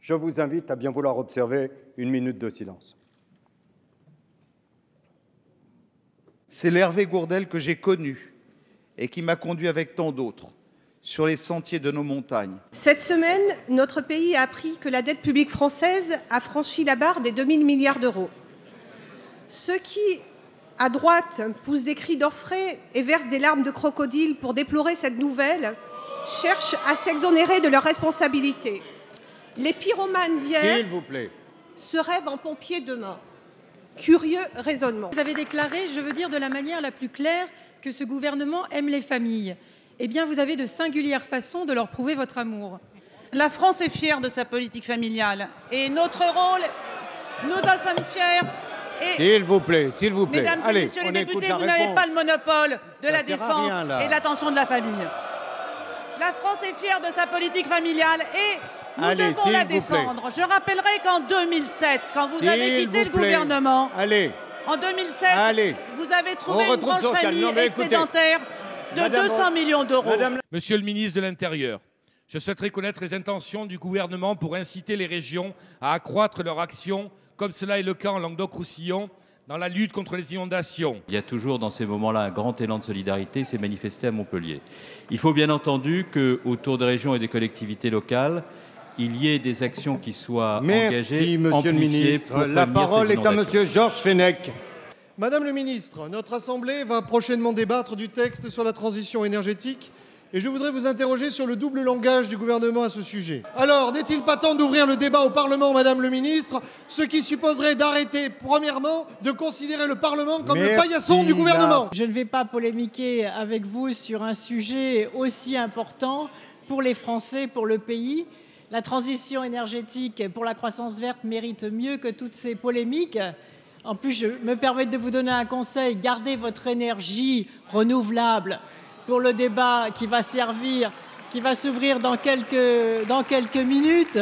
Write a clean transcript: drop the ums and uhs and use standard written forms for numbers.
Je vous invite à bien vouloir observer une minute de silence. C'est l'Hervé Gourdel que j'ai connu et qui m'a conduit avec tant d'autres sur les sentiers de nos montagnes. Cette semaine, notre pays a appris que la dette publique française a franchi la barre des 2 000 milliards d'euros. Ceux qui, à droite, poussent des cris d'orfraie et versent des larmes de crocodile pour déplorer cette nouvelle, cherchent à s'exonérer de leurs responsabilités. Les pyromanes d'hier S'il vous plaît. se rêvent en pompiers demain. Curieux raisonnement. Vous avez déclaré, je veux dire de la manière la plus claire, que ce gouvernement aime les familles. Eh bien, vous avez de singulières façons de leur prouver votre amour. La France est fière de sa politique familiale. Et notre rôle, nous en sommes fiers. S'il vous plaît, s'il vous plaît. Mesdames Allez, et messieurs les on députés, écoute vous la n'avez réponse. pas le monopole de Ça la sert à défense rien, là. et de l'attention de la famille. La France est fière de sa politique familiale et nous Allez, devons s'il la vous plaît. défendre. Je rappellerai qu'en 2007, quand vous avez quitté S'il le vous plaît. gouvernement, Allez, en 2007, allez. vous avez trouvé On une retrouve branche son calme. famille Non, mais écoutez. excédentaire de Madame- 200 millions d'euros. Monsieur le ministre de l'Intérieur, je souhaiterais connaître les intentions du gouvernement pour inciter les régions à accroître leur action, comme cela est le cas en Languedoc-Roussillon, dans la lutte contre les inondations. Il y a toujours dans ces moments-là un grand élan de solidarité, c'est manifesté à Montpellier. Il faut bien entendu qu'autour des régions et des collectivités locales, il y ait des actions qui soient engagées, Merci, monsieur le amplifiées ministre. pour La prévenir parole ces est à inondations. monsieur Georges Fenech. Madame le ministre, notre Assemblée va prochainement débattre du texte sur la transition énergétique et je voudrais vous interroger sur le double langage du gouvernement à ce sujet. Alors, n'est-il pas temps d'ouvrir le débat au Parlement, Madame le ministre, ce qui supposerait d'arrêter, premièrement, de considérer le Parlement comme le Merci, paillasson du gouvernement? Je ne vais pas polémiquer avec vous sur un sujet aussi important pour les Français, pour le pays. La transition énergétique pour la croissance verte mérite mieux que toutes ces polémiques. En plus, je me permets de vous donner un conseil, gardez votre énergie renouvelable pour le débat qui va s'ouvrir dans quelques minutes.